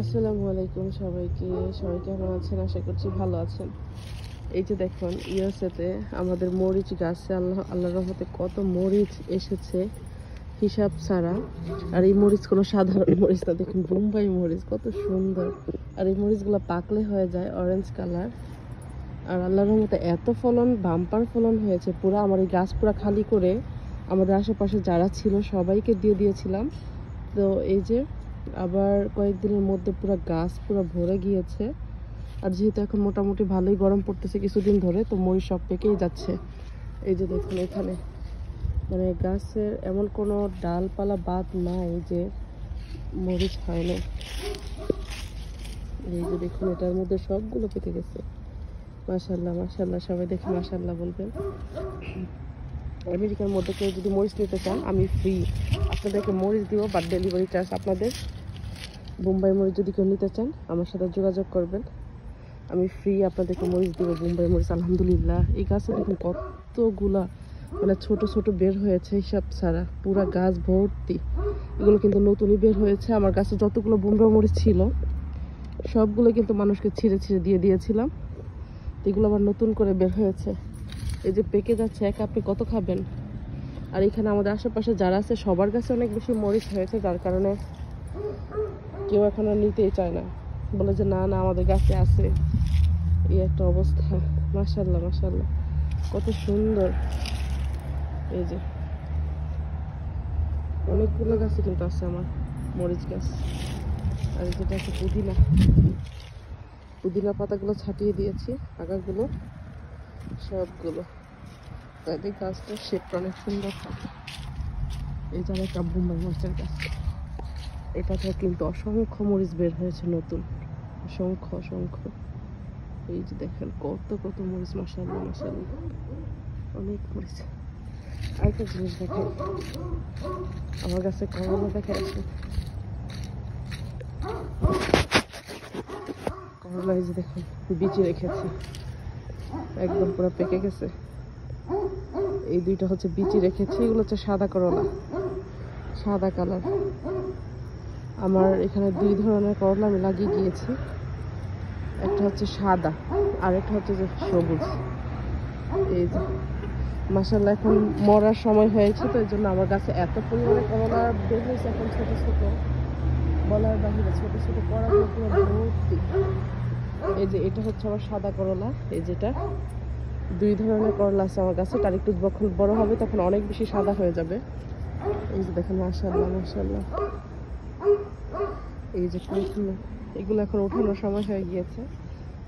আসসালামু আলাইকুম সবাইকে। সবাই কেমন আছেন? আশা করছি ভালো আছেন। এই যে দেখুন, ইউএসএতে আমাদের মরিচ গাছে আল্লাহর রহমতে কত মরিচ এসেছে হিসাব ছাড়া। আর এই মরিচ কোনো সাধারণ মরিচ না, দেখুন বোম্বাই মরিচ কত সুন্দর। আর এই মরিচগুলো পাকলে হয়ে যায় অরেঞ্জ কালার। আর আল্লাহর রহমতে এত ফলন, বাম্পার ফলন হয়েছে পুরো। আমার এই গাছ পুরো খালি করে আমাদের আশেপাশে যারা ছিল সবাইকে দিয়ে দিয়েছিলাম। তো এই যে আবার কয়েকদিনের মধ্যে পুরো গাছ পুরো ভরে গিয়েছে। আর যেহেতু এখন মোটামুটি ভালোই গরম পড়তেছে কিছুদিন ধরে, তো মরিচ সব পেকেই যাচ্ছে। এই যে দেখুন এখানে মানে গাছের এমন কোনো ডালপালা বাদ নাই যে মরিচ হয় না। এই যে দেখুন এটার মধ্যে সবগুলো পেকে গেছে। মাশাল্লাহ মাশাল্লাহ, সবাই দেখে মাশাল্লাহ বলবেন। আমেরিকার মধ্যে কেউ যদি মরিচ নিতে চান আমি ফ্রি আপনাদেরকে মরিচ দিব, বাট ডেলিভারি চার্জ আপনাদের। বোম্বাই মরিচ যদি কেউ নিতে চান আমার সাথে যোগাযোগ করবেন, আমি ফ্রি আপনাদেরকে মরিচ দিব, বোম্বাই মরিচ। আলহামদুলিল্লাহ এই গাছে দেখুন কতগুলা মানে ছোট ছোট বের হয়েছে হিসাব ছাড়া, পুরা গাছ ভর্তি। এগুলো কিন্তু নতুনই বের হয়েছে। আমার গাছে যতগুলো বোম্বাই মরিচ ছিল সবগুলো কিন্তু মানুষকে ছিঁড়ে ছিঁড়ে দিয়ে দিয়েছিলাম, এগুলো আবার নতুন করে বের হয়েছে। এই যে পেকে যাচ্ছে, একা আপনি কত খাবেন? আর এখানে আমাদের আশেপাশে যারা আছে সবার কাছে অনেক বেশি মরিচ হয়েছে, যার কারণে কেউ এখন আর নিতেই চায় না, বলে যে না না আমাদের গাছে আছে। এই একটা অবস্থা। মাশাল্লাহ মাশাল্লাহ, কত সুন্দর। এই যে অনেকগুলো গাছে কিন্তু আছে আমার মরিচ গাছ। আর যেটা আছে পুদিনা, পুদিনা পাতাগুলো ছাটিয়ে দিয়েছি আগাগুলো সবগুলো, তাদের গাছটা শেপটা অনেক সুন্দর থাকে। এই যে একটা বোম্বাই মরিচের গাছ, এটাতে কিন্তু অসংখ্য মরিচ বের হয়েছে নতুন, অসংখ্য অসংখ্য। এই যে দেখেন কত কত মরিচ, মাশাআল্লাহ মাশাআল্লাহ, অনেক মরিচ। আরেকটা জিনিস দেখেন, আমার কাছে করলা দেখে আছে, করলা এই যে দেখুন বিচি রেখেছি, একদম পুরো পেকে গেছে। এই দুইটা হচ্ছে বিচি রেখেছি, এগুলো হচ্ছে সাদা করলা, সাদা কালার। আমার এখানে দুই ধরনের করলা আমি লাগিয়ে গিয়েছি, একটা হচ্ছে সাদা আর একটা হচ্ছে যে সবুজ। এই যে মাশাআল্লাহ এখন মরার সময় হয়েছে, তো এই জন্য আমার গাছে এত পরিমাণে করলা বের হয়েছে এখন, ছোট ছোট বলার বাহিরে ছোট ছোট কড়াগুলো পুরো ভর্তি। এই যে এটা হচ্ছে আমার সাদা করলা, এই যেটা দুই ধরনের করলা আছে আমার কাছে, তার একটু যখন বড় হবে তখন অনেক বেশি সাদা হয়ে যাবে। এই যে দেখেন মাশাআল্লাহ মাশাআল্লাহ, এই যে ফুলগুলো, এগুলো এখন ওঠানোর সময় হয়ে গিয়েছে,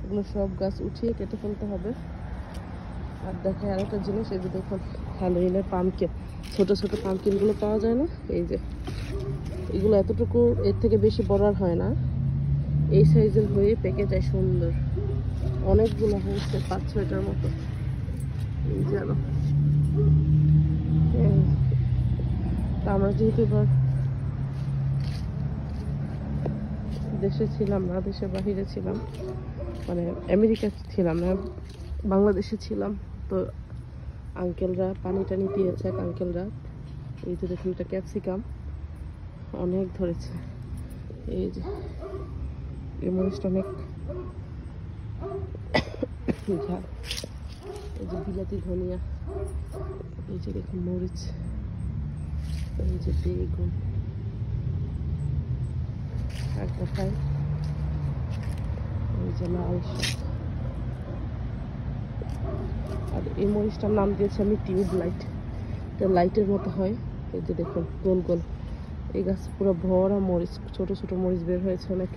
এগুলো সব গাছ উঠিয়ে কেটে ফেলতে হবে। আর দেখে আরেকটা জিনিস, এই যে দেখুন হ্যালোইনের পাম্পকিন, ছোট ছোট পাম্পকিনগুলো পাওয়া যায় না, এই যে এগুলো এতটুকু, এর থেকে বেশি বড় আর হয় না, এই সাইজের হয়ে পেকে যায় সুন্দর। অনেকগুলো হয়েছে, 5-6টার মতো। এই জানো তা আমরা যেহেতু এবার দেশে ছিলাম না, দেশের বাহিরে ছিলাম, মানে আমেরিকা ছিলাম না, বাংলাদেশে ছিলাম, তো আঙ্কেলরা পানি টানি দিয়েছে এক আঙ্কেলরা। এই যে দেখুন এটা ক্যাপসিকাম অনেক ধরেছে। এই যে এই মরিচটা অনেক ঝাল। এই যে বিলাতি ধনিয়া, এই যে দেখুন মরিচ, এই যে বেগুন, আর কোথায় এই যে লাল শাক। আর এই মরিচটার নাম দিয়েছি আমি টিউব লাইট, এটা লাইটের মতো হয়। এই যে দেখুন গোল গোল, এই গাছ পুরো ভরা মরিচ, ছোট ছোট মরিচ বের হয়েছে অনেক।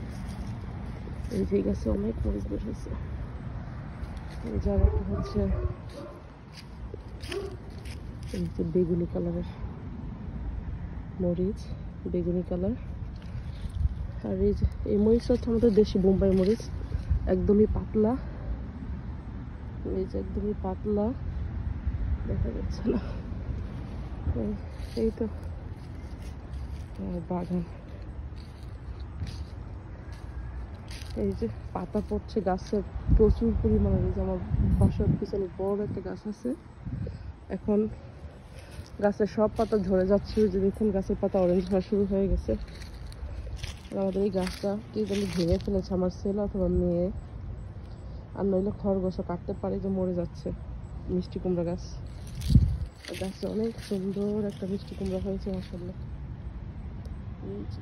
এই যে গাছে অনেক মরিচ বের হয়েছে। এই যে একটা হচ্ছে এই যে বেগুনি কালারের মরিচ, বেগুনি কালার। আর এই যে এই মরিচটা হচ্ছে আমাদের দেশি বোম্বাই মরিচ, একদমই পাতলা। এই যে একদমই পাতলা, দেখা যাচ্ছে না। এই তো বাগান, এই যে পাতা পড়ছে গাছে প্রচুর পরিমাণে। এই যে আমার বাসার পিছনে বড় একটা গাছ আছে, এখন গাছের সব পাতা ঝরে যাচ্ছে। ওই যে দেখুন গাছের পাতা অরেঞ্জ হওয়া শুরু হয়ে গেছে। আর আমাদের এই গাছটা কে জানি ভেঙে ফেলেছে, আমার ছেলে অথবা মেয়ে, আর নইলে খরগোশও কাটতে পারে, যে মরে যাচ্ছে। মিষ্টি কুমড়া গাছ, গাছে অনেক সুন্দর একটা মিষ্টি কুমড়া হয়েছে মাশাআল্লাহ। এই যে